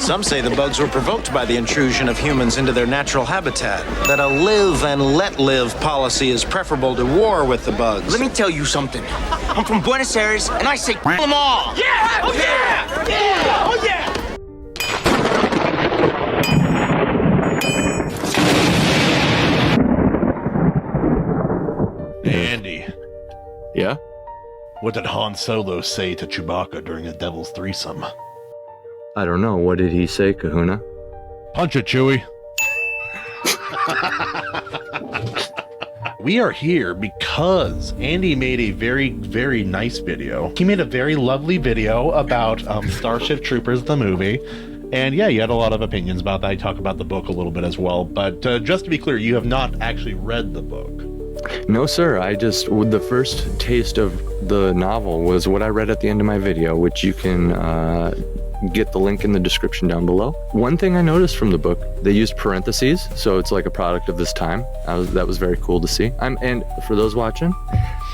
Some say the bugs were provoked by the intrusion of humans into their natural habitat, that a live and let live policy is preferable to war with the bugs. Let me tell you something. I'm from Buenos Aires, and I say them all. Yeah! Oh, yeah! Yeah! Oh, yeah! Andy. Yeah? What did Han Solo say to Chewbacca during the Devil's Threesome? I don't know. What did he say, Kahuna? Punch it, Chewie. We are here because Andy made a very, very nice video. He made a very lovely video about Starship Troopers, the movie. And yeah, you had a lot of opinions about that. I talk about the book a little bit as well. But just to be clear, you have not actually read the book. No, sir. The first taste of the novel was what I read at the end of my video, which you can get the link in the description down below. One thing I noticed from the book, they used parentheses, so it's like a product of this time. That was very cool to see. And for those watching,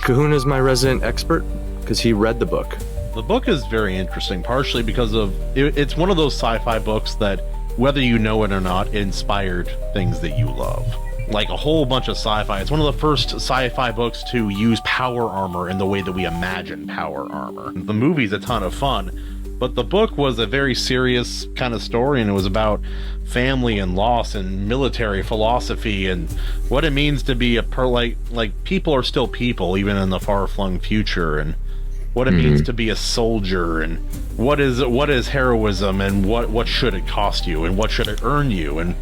Kahuna's my resident expert because he read the book. The book is very interesting, partially because of it's one of those sci-fi books that, whether you know it or not, inspired things that you love. Like a whole bunch of sci-fi. It's one of the first sci-fi books to use power armor in the way that we imagine power armor. The movie's a ton of fun, but the book was a very serious kind of story, and it was about family and loss and military philosophy and what it means to be like people are still people even in the far-flung future, and what it means to be a soldier, and what is heroism, and what should it cost you, and what should it earn you, and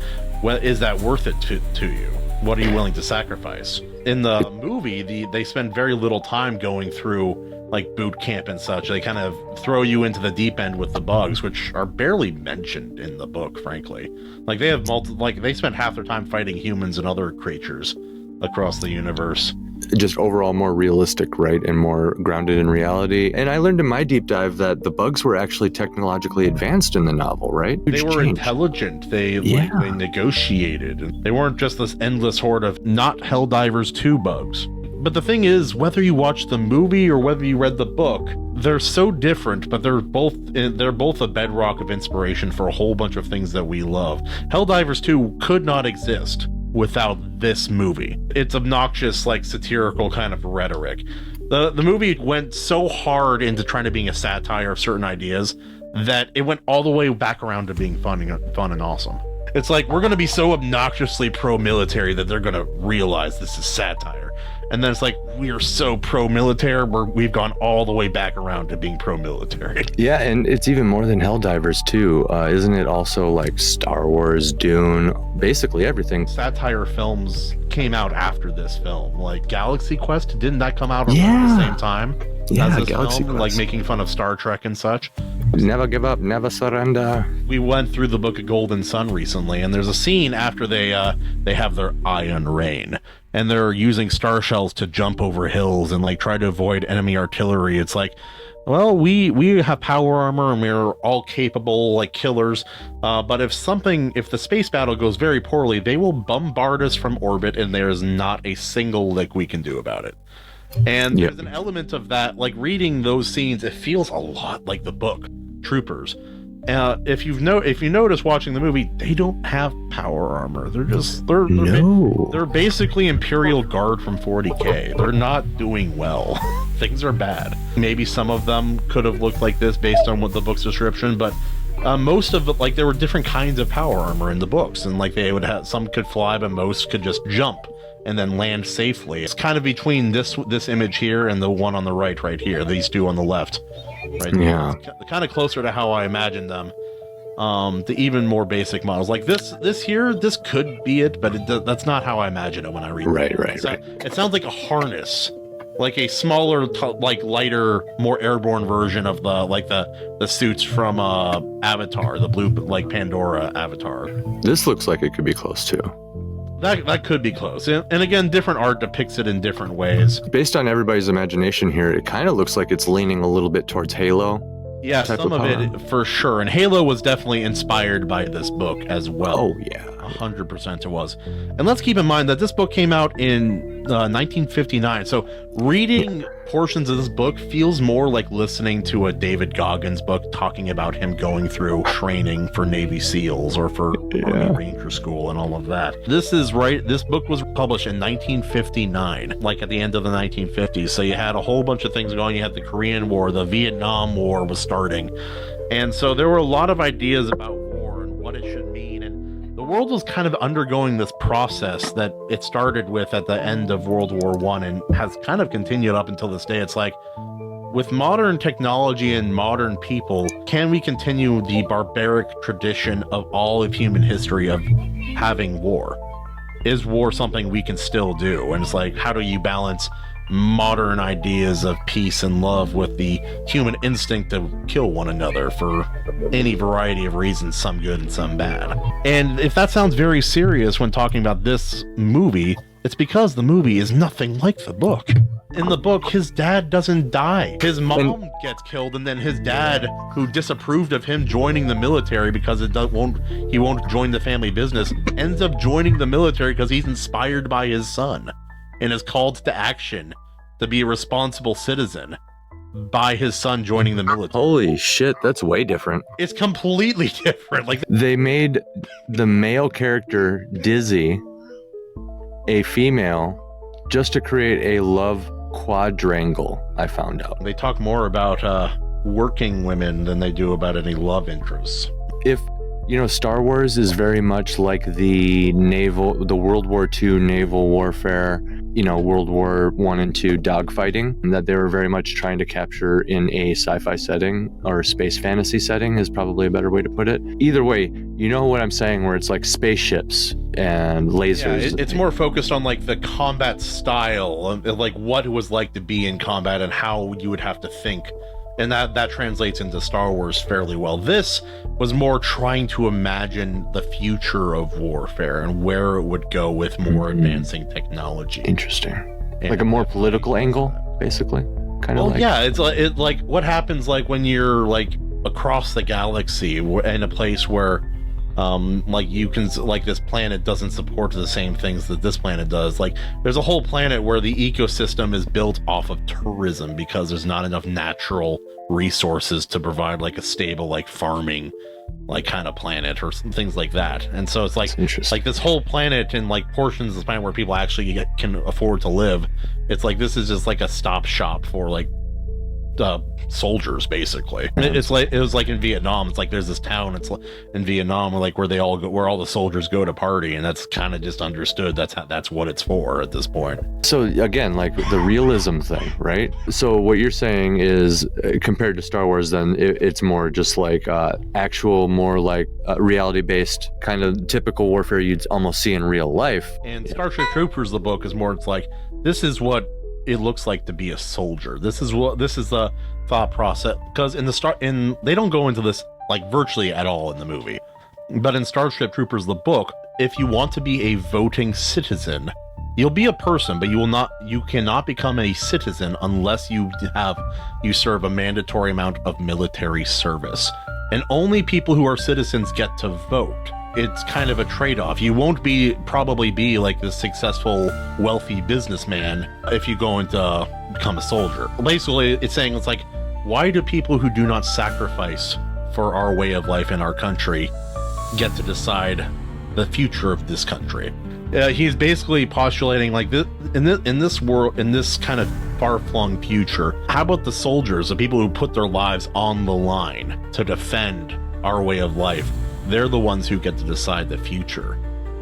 is that worth it to you? What are you willing to sacrifice? In the movie, they spend very little time going through like boot camp and such. They kind of throw you into the deep end with the bugs, which are barely mentioned in the book, frankly. Like they have they spend half their time fighting humans and other creatures across the universe. Just overall more realistic, right? And more grounded in reality. And I learned in my deep dive that the bugs were actually technologically advanced in the novel, right? They were intelligent. They negotiated. And they weren't just this endless horde of not Helldivers 2 bugs. But the thing is, whether you watch the movie or whether you read the book, they're so different, but they're both a bedrock of inspiration for a whole bunch of things that we love. Helldivers 2 could not exist without this movie. It's obnoxious, like satirical kind of rhetoric. The movie went so hard into trying to being a satire of certain ideas that it went all the way back around to being fun and awesome. It's like, we're going to be so obnoxiously pro-military that they're going to realize this is satire. And then it's like, we are so pro-military, we've gone all the way back around to being pro-military. Yeah, and it's even more than Helldivers too. Isn't it also like Star Wars, Dune, basically everything? Satire films came out after this film. Like Galaxy Quest, didn't that come out around the same time? Yeah, Galaxy Quest. Like making fun of Star Trek and such. Never give up, never surrender. We went through the book of Golden Sun recently, and there's a scene after they have their Iron Rain, and they're using star shells to jump over hills and like try to avoid enemy artillery. It's like, well, we have power armor and we're all capable like killers, but if the space battle goes very poorly, they will bombard us from orbit, and there is not a single lick we can do about it. And there's an element of that, like reading those scenes, it feels a lot like the book Troopers. If you notice watching the movie, they don't have power armor. They're basically Imperial Guard from 40K. They're not doing well. Things are bad. Maybe some of them could have looked like this based on what the book's description, but most of it, like, there were different kinds of power armor in the books, and like they would have, some could fly, but most could just jump and then land safely. It's kind of between this image here and the one on the right here, these two on the left. Right? Yeah. It's kind of closer to how I imagined them. The even more basic models. Like this here, this could be it, but that's not how I imagine it when I read it. Right. It sounds like a harness. Like a smaller, like lighter, more airborne version of the suits from Avatar, the blue, like Pandora Avatar. This looks like it could be close too. That could be close. And again, different art depicts it in different ways. Based on everybody's imagination here, it kind of looks like it's leaning a little bit towards Halo. Yeah, some of it for sure. And Halo was definitely inspired by this book as well. Oh, yeah. 100% it was. And let's keep in mind that this book came out in 1959. So reading portions of this book feels more like listening to a David Goggins book talking about him going through training for Navy SEALs or for Army Ranger School and all of that. This book was published in 1959, like at the end of the 1950s. So you had a whole bunch of things going. You had the Korean War, the Vietnam War was starting. And so there were a lot of ideas about war and what it should mean. And the world was kind of undergoing this process that it started with at the end of World War I and has kind of continued up until this day. It's like, with modern technology and modern people, can we continue the barbaric tradition of all of human history of having war? Is war something we can still do? And it's like, how do you balance modern ideas of peace and love with the human instinct to kill one another for any variety of reasons, some good and some bad? And if that sounds very serious when talking about this movie, it's because the movie is nothing like the book. In the book, his dad doesn't die. His mom gets killed, and then his dad, who disapproved of him joining the military because he won't join the family business, ends up joining the military because he's inspired by his son and is called to action to be a responsible citizen by his son joining the military. Holy shit, that's way different. It's completely different. Like, they made the male character Dizzy a female just to create a love quadrangle, I found out. They talk more about working women than they do about any love interests. If Star Wars is very much like the World War II naval warfare, World War I and II dogfighting, and that they were very much trying to capture in a sci-fi setting or space fantasy setting is probably a better way to put it. Either way, you know what I'm saying, where it's like spaceships and lasers. Yeah, it's more focused on like the combat style, of like what it was like to be in combat and how you would have to think. And that translates into Star Wars fairly well. This was more trying to imagine the future of warfare and where it would go with more advancing technology. Interesting. And like a more political angle, basically. Kind of like. Yeah, it's like what happens like when you're like across the galaxy in a place where like you can, like, this planet doesn't support the same things that this planet does. Like, there's a whole planet where the ecosystem is built off of tourism because there's not enough natural resources to provide like a stable, like, farming, like, kind of planet or some things like that. And so it's like this whole planet and like portions of the planet where people actually can afford to live. It's like, this is just like a stop shop for like soldiers, basically. It was like in Vietnam. It's like there's this town, it's like in Vietnam where they all go, where all the soldiers go to party, and that's kind of just understood. That's what it's for at this point. So again, like the realism thing, right? So what you're saying is, compared to Star Wars, then it's more just like actual, more like reality-based kind of typical warfare you'd almost see in real life. And Starship Troopers, the book, is more, it's like, this is what it looks like to be a soldier. This is the thought process, because they don't go into this like virtually at all in the movie, but in Starship Troopers, the book, if you want to be a voting citizen, you'll be a person, but you cannot become a citizen unless you serve a mandatory amount of military service, and only people who are citizens get to vote. It's kind of a trade-off. You won't probably be like this successful, wealthy businessman if you go into become a soldier. Basically, it's saying, it's like, why do people who do not sacrifice for our way of life in our country get to decide the future of this country? He's basically postulating, like, in this world, in this kind of far-flung future, how about the soldiers, the people who put their lives on the line to defend our way of life? They're the ones who get to decide the future.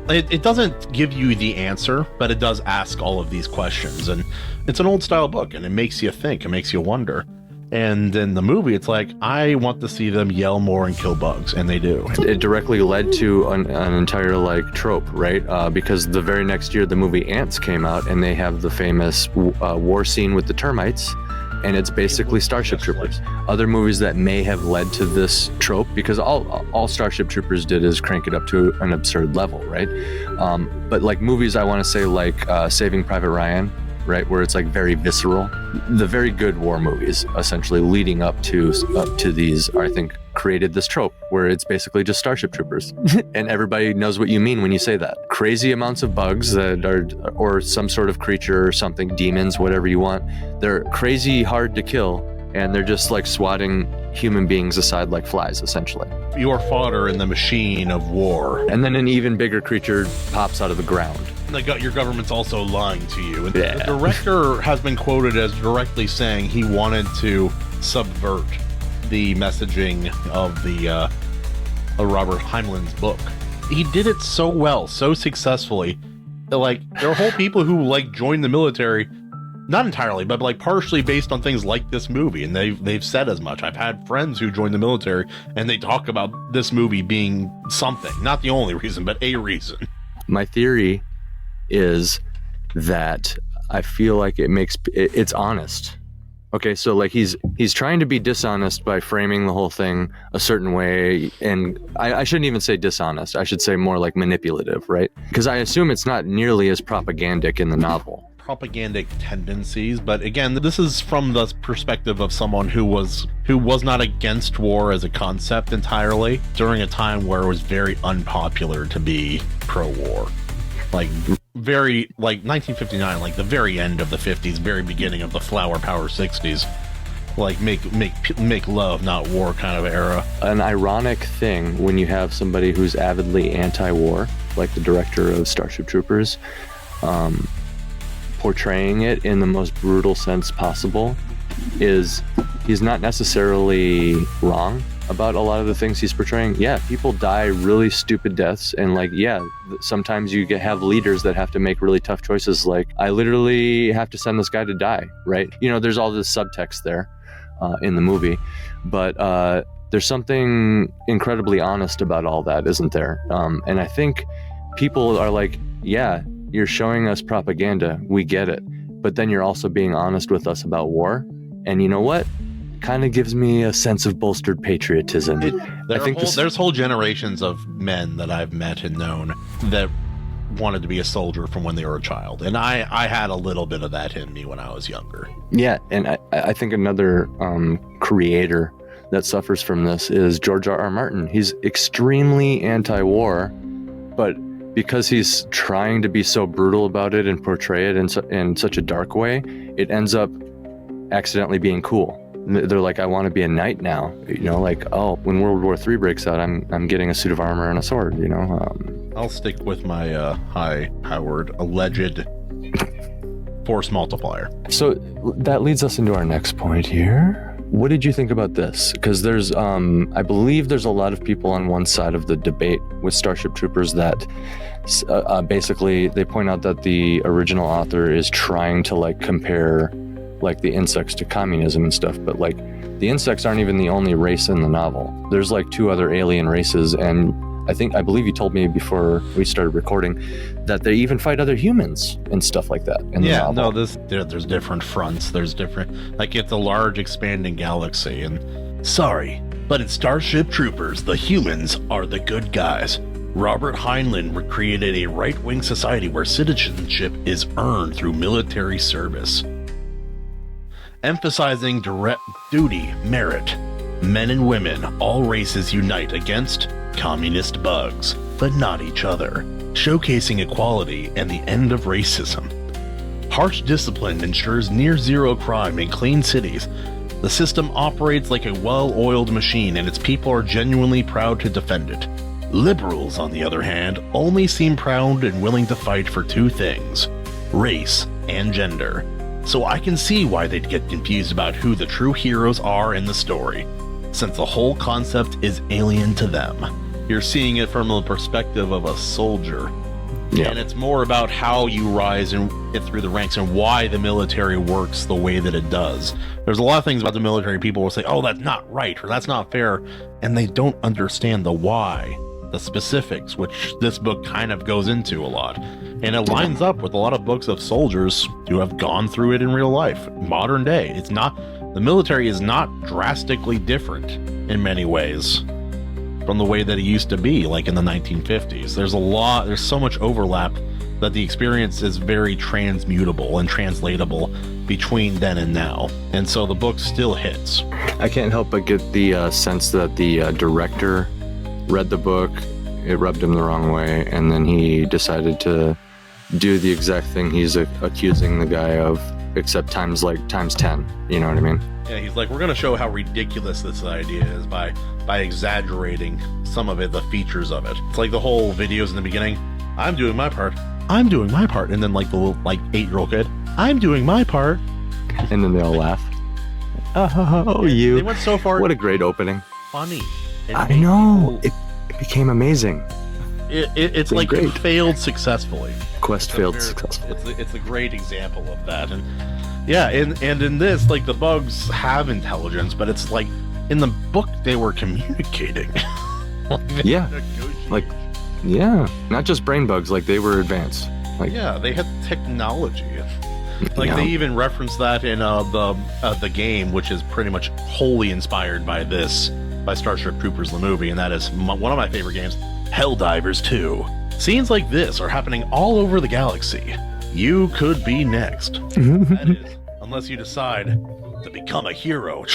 It doesn't give you the answer, but it does ask all of these questions. And it's an old style book, and it makes you think, it makes you wonder. And in the movie, it's like, I want to see them yell more and kill bugs, and they do. It directly led to an entire like trope, right? Because the very next year, the movie Ants came out, and they have the famous war scene with the termites. And it's basically Starship Troopers. Other movies that may have led to this trope, because all Starship Troopers did is crank it up to an absurd level, right? But like movies, I want to say like Saving Private Ryan, right, where it's like very visceral. The very good war movies, essentially leading up to these, I think, created this trope where it's basically just Starship Troopers. And everybody knows what you mean when you say that. Crazy amounts of bugs that are, or some sort of creature or something, demons, whatever you want. They're crazy hard to kill, and they're just like swatting human beings aside like flies, essentially. Your fodder in the machine of war. And then an even bigger creature pops out of the ground. Your government's also lying to you. And Yeah. the director has been quoted as directly saying he wanted to subvert the messaging of the Robert Heinlein's book. He did it so well, so successfully. That, like, there are whole people who like joined the military, not entirely, but like partially based on things like this movie, and they've said as much. I've had friends who joined the military, and they talk about this movie being something, not the only reason, but a reason. My theory is that I feel like it's honest. Okay, so like he's trying to be dishonest by framing the whole thing a certain way, and I shouldn't even say dishonest. I should say more like manipulative, right? Because I assume it's not nearly as propagandic in the novel. Propagandic tendencies, but again, this is from the perspective of someone who was not against war as a concept entirely during a time where it was very unpopular to be pro-war. Like very like 1959, like the very end of the 50s, very beginning of the flower power 60s, like make love, not war kind of era. An ironic thing when you have somebody who's avidly anti-war, like the director of Starship Troopers, portraying it in the most brutal sense possible, is he's not necessarily wrong about a lot of the things he's portraying. Yeah, people die really stupid deaths, and like, yeah, sometimes you have leaders that have to make really tough choices, like, I literally have to send this guy to die, right? You know, there's all this subtext there in the movie, but there's something incredibly honest about all that, isn't there? And I think people are like, yeah, you're showing us propaganda, we get it, but then you're also being honest with us about war, and you know what? Kind of gives me a sense of bolstered patriotism. There's whole generations of men that I've met and known that wanted to be a soldier from when they were a child, and I had a little bit of that in me when I was younger. Yeah, and I think another creator that suffers from this is George R.R. Martin. He's extremely anti-war, but because he's trying to be so brutal about it and portray it in such a dark way, it ends up accidentally being cool. They're like, I want to be a knight now, you know, like, oh, when World War III breaks out, I'm getting a suit of armor and a sword, you know. I'll stick with my high-powered alleged force multiplier. So that leads us into our next point here. What did you think about this? Because there's, I believe there's a lot of people on one side of the debate with Starship Troopers that basically they point out that the original author is trying to like compare like the insects to communism and stuff, but like the insects aren't even the only race in the novel. There's like 2 other alien races, and I believe you told me before we started recording that they even fight other humans and stuff like that in the novel. No, there's different fronts. There's different, like, it's a large expanding galaxy, and sorry, but in Starship Troopers, the humans are the good guys. Robert Heinlein created a right-wing society where citizenship is earned through military service, emphasizing direct duty, merit. Men and women, all races unite against communist bugs, but not each other, showcasing equality and the end of racism. Harsh discipline ensures near-zero crime in clean cities. The system operates like a well-oiled machine, and its people are genuinely proud to defend it. Liberals, on the other hand, only seem proud and willing to fight for 2 things: race and gender. So I can see why they'd get confused about who the true heroes are in the story, since the whole concept is alien to them. You're seeing it from the perspective of a soldier. Yeah. And it's more about how you rise and get through the ranks and why the military works the way that it does. There's a lot of things about the military people will say, oh, that's not right, or that's not fair, and they don't understand the why, the specifics, which this book kind of goes into a lot. And it lines up with a lot of books of soldiers who have gone through it in real life, modern day. It's not, the military is not drastically different in many ways from the way that it used to be, like in the 1950s. There's so much overlap that the experience is very transmutable and translatable between then and now. And so the book still hits. I can't help but get the sense that the director read the book, it rubbed him the wrong way, and then he decided to do the exact thing he's accusing the guy of, except times 10. You know what I mean? Yeah, he's like, we're going to show how ridiculous this idea is by exaggerating some of it, the features of it. It's like the whole videos in the beginning, I'm doing my part, I'm doing my part, and then like the little 8-year-old kid, I'm doing my part, and then they all laugh. Oh, you! They went so far. What a great opening! Funny. I know. It became amazing. It's like great. It failed successfully. Quest failed successfully. It's a great example of that, and yeah, and in this, like, the bugs have intelligence, but it's like in the book they were communicating. Yeah, like, yeah, not just brain bugs, like they were advanced. Like, yeah, they had technology. Like, they even reference that in the game, which is pretty much wholly inspired by Starship Troopers, the movie, and that is one of my favorite games, Helldivers 2. Scenes like this are happening all over the galaxy. You could be next. That is, unless you decide to become a hero.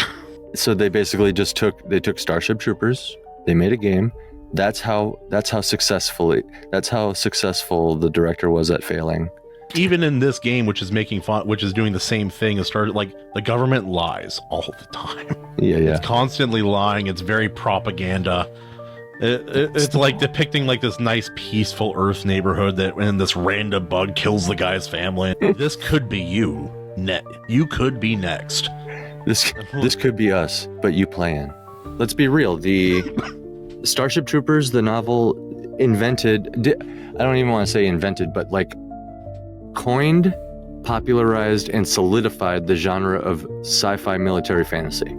So they basically just took Starship Troopers, they made a game. That's how successful the director was at failing. Even in this game, which is making fun, which is doing the same thing as like the government lies all the time. Yeah. It's constantly lying. It's very propaganda. It's like depicting like this nice peaceful Earth neighborhood that when this random bug kills the guy's family. This could be you. You could be next. This could be us, but you plan. Let's be real. The Starship Troopers, the novel, I don't even want to say invented, but like coined, popularized, and solidified the genre of sci-fi military fantasy.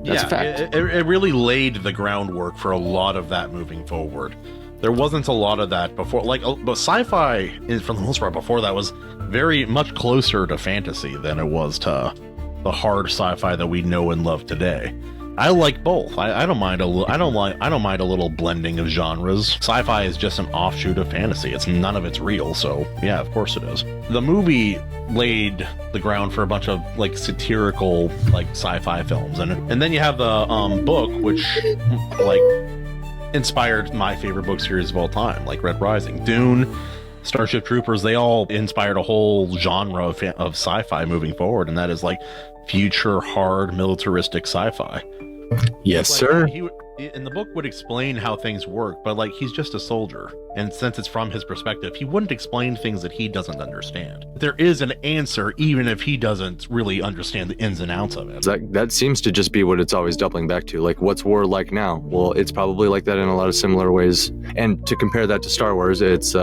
That's a fact. It really laid the groundwork for a lot of that moving forward. There wasn't a lot of that before, but sci-fi, for the most part, before that was very much closer to fantasy than it was to the hard sci-fi that we know and love today. I like both. I don't mind a little blending of genres. Sci-fi is just an offshoot of fantasy. None of it's real, so yeah, of course it is. The movie laid the ground for a bunch of like satirical like sci-fi films, and then you have the book, which like inspired my favorite book series of all time, like Red Rising, Dune, Starship Troopers. They all inspired a whole genre of sci-fi moving forward, and that is like future hard militaristic sci-fi. Yes, like, sir. He in the book would explain how things work, but like he's just a soldier, and since it's from his perspective, he wouldn't explain things that he doesn't understand. There is an answer, even if he doesn't really understand the ins and outs of it. That seems to just be what it's always doubling back to. Like, what's war like now? Well, it's probably like that in a lot of similar ways. And to compare that to Star Wars, it's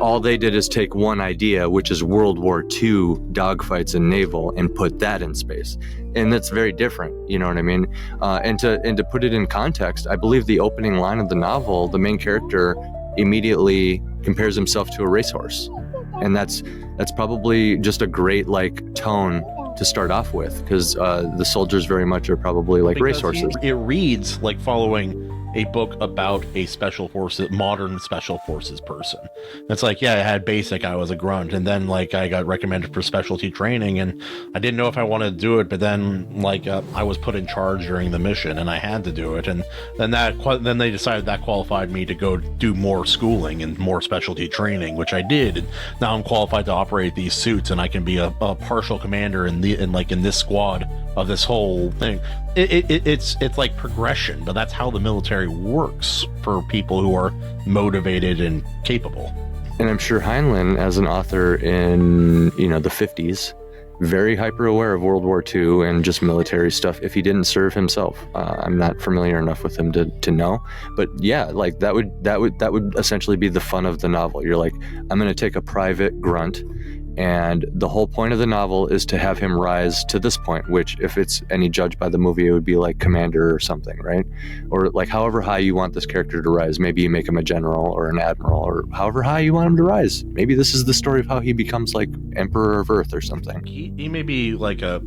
all they did is take one idea, which is World War II dogfights and naval, and put that in space. And that's very different, you know what I mean? And to put it in context, I believe the opening line of the novel, the main character immediately compares himself to a racehorse. And that's probably just a great like tone to start off with, because the soldiers very much are probably like racehorses. It reads like following a book about a modern special forces person. It's like, yeah, I had basic, I was a grunt, and then like I got recommended for specialty training, and I didn't know if I wanted to do it, but then like I was put in charge during the mission, and I had to do it, and then they decided that qualified me to go do more schooling and more specialty training, which I did, and now I'm qualified to operate these suits, and I can be a partial commander in this squad of this whole thing. It's like progression, but that's how the military works for people who are motivated and capable. And I'm sure Heinlein, as an author in the 50s, very hyper aware of World War II and just military stuff. If he didn't serve himself, I'm not familiar enough with him to know. But yeah, like that would essentially be the fun of the novel. You're like, I'm going to take a private grunt, and the whole point of the novel is to have him rise to this point, which if it's any judged by the movie, it would be like commander or something, right? Or like however high you want this character to rise. Maybe you make him a general or an admiral, or however high you want him to rise. Maybe this is the story of how he becomes like Emperor of Earth or something. He may be like a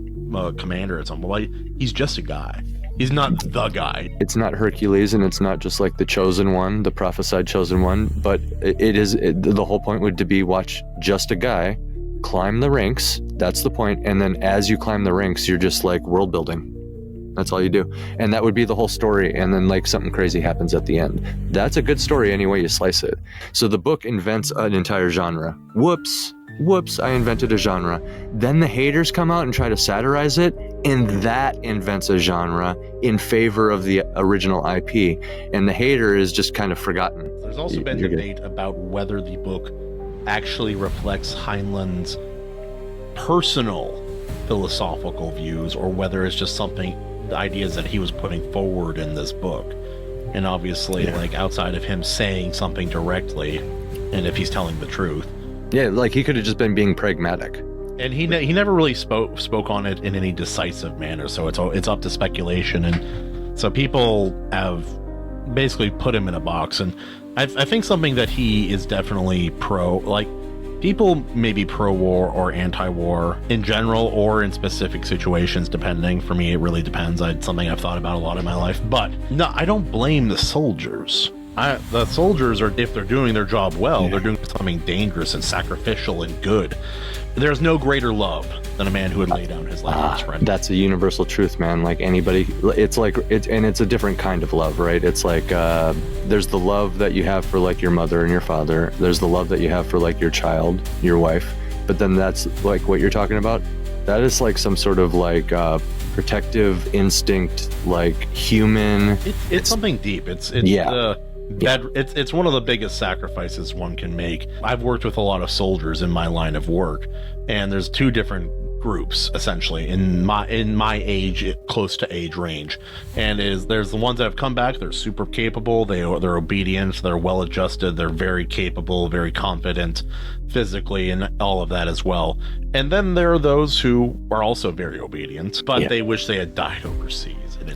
commander or something. Like, he's just a guy. He's not the guy. It's not Hercules, and it's not just like the chosen one, the prophesied chosen one, but the whole point would to be watch just a guy climb the ranks. That's the point. And then as you climb the ranks, you're just like world building. That's all you do. And that would be the whole story. And then like something crazy happens at the end. That's a good story any way you slice it. So the book invents an entire genre. Whoops, I invented a genre. Then the haters come out and try to satirize it, and that invents a genre in favor of the original IP. And the hater is just kind of forgotten. There's also been debate about whether the book actually reflects Heinlein's personal philosophical views, or whether it's just something, the ideas that he was putting forward in this book. And obviously, like, outside of him saying something directly, and if he's telling the truth. Yeah, like he could have just been being pragmatic. And he never really spoke on it in any decisive manner, so it's up to speculation. And so people have basically put him in a box. And I think something that he is definitely pro, like, people may be pro-war or anti-war in general or in specific situations, depending. For me, it really depends. It's something I've thought about a lot in my life. But no, I don't blame the soldiers. The soldiers are, if they're doing their job well, they're doing something dangerous and sacrificial and good. There's no greater love than a man who would lay down his life for his friend. That's a universal truth, man. Like anybody, it's like, it's a different kind of love, right? It's like, there's the love that you have for like your mother and your father. There's the love that you have for like your child, your wife. But then that's like what you're talking about. That is like some sort of like, protective instinct, like human. It's something deep. It's one of the biggest sacrifices one can make. I've worked with a lot of soldiers in my line of work, and there's two different groups essentially in my age, close to age range. And there's the ones that have come back. They're super capable. They're obedient. They're well adjusted. They're very capable, very confident physically, and all of that as well. And then there are those who are also very obedient, but they wish they had died overseas. And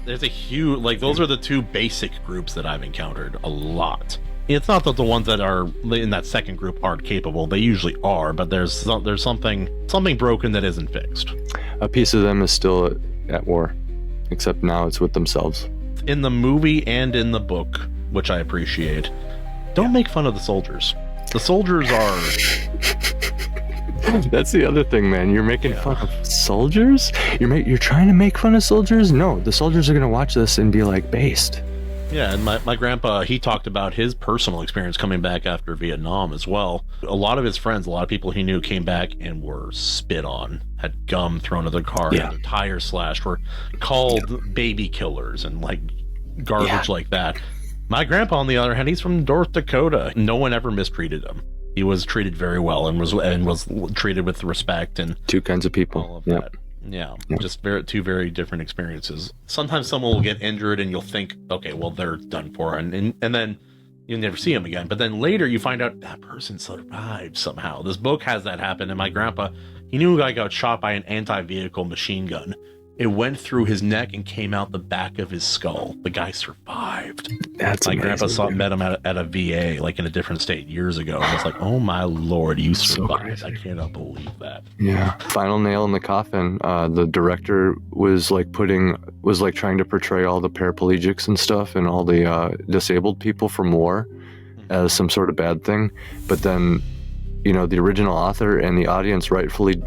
there's a huge, like, those are the two basic groups that I've encountered a lot. It's not that the ones that are in that second group aren't capable. They usually are, but there's something broken that isn't fixed. A piece of them is still at war, except now it's with themselves. In the movie and in the book, which I appreciate, don't make fun of the soldiers. The soldiers are... That's the other thing, man. You're making fun of soldiers? You're trying to make fun of soldiers? No, the soldiers are going to watch this and be like, based. Yeah, and my grandpa, he talked about his personal experience coming back after Vietnam as well. A lot of his friends, a lot of people he knew came back and were spit on, had gum thrown at their car, had their tires slashed, were called baby killers and like garbage like that. My grandpa, on the other hand, he's from North Dakota. No one ever mistreated him. He was treated very well and was treated with respect, and two kinds of people. All of that. Yeah, just two very different experiences. Sometimes someone will get injured and you'll think, okay, well, they're done for, and then you'll never see them again. But then later you find out that person survived somehow. This book has that happen, and my grandpa, he knew a guy got shot by an anti-vehicle machine gun. It went through his neck and came out the back of his skull. The guy survived. That's my amazing, grandpa met him at a VA, like in a different state years ago. And I was like, oh my Lord, you survived. I cannot believe that. Yeah. Final nail in the coffin. The director was trying to portray all the paraplegics and stuff and all the disabled people from war as some sort of bad thing. But then, the original author and the audience rightfully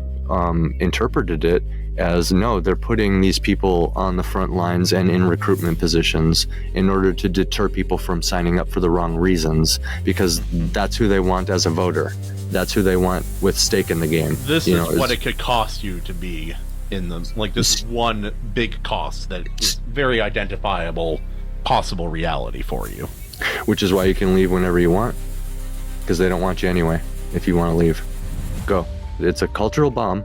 interpreted it as, no, they're putting these people on the front lines and in recruitment positions in order to deter people from signing up for the wrong reasons, because that's who they want as a voter. That's who they want with stake in the game. This is what it could cost you to be in the, like, this one big cost that is very identifiable possible reality for you. Which is why you can leave whenever you want, because they don't want you anyway. If you want to leave, go. It's a cultural bomb.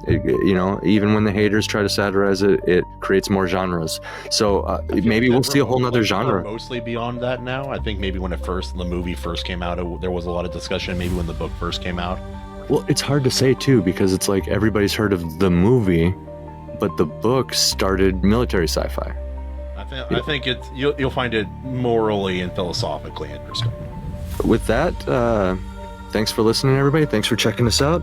Even when the haters try to satirize it, it creates more genres. So maybe we'll see a whole nother genre. Mostly beyond that now. I think maybe when the movie first came out, there was a lot of discussion. Maybe when the book first came out. Well, it's hard to say too, because it's like everybody's heard of the movie, but the book started military sci-fi. I think you'll find it morally and philosophically interesting. With that, thanks for listening, everybody. Thanks for checking us out.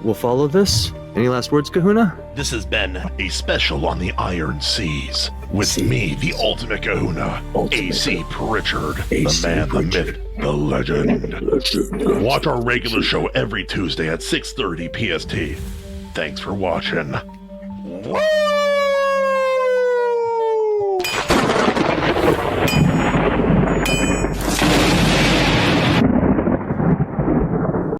We'll follow this. Any last words, Kahuna? This has been a special on the Iron Seas with me, the ultimate kahuna, AC Pritchard, the man, the myth, the legend. Watch our regular show every Tuesday at 6:30 PST. Thanks for watching. Woo!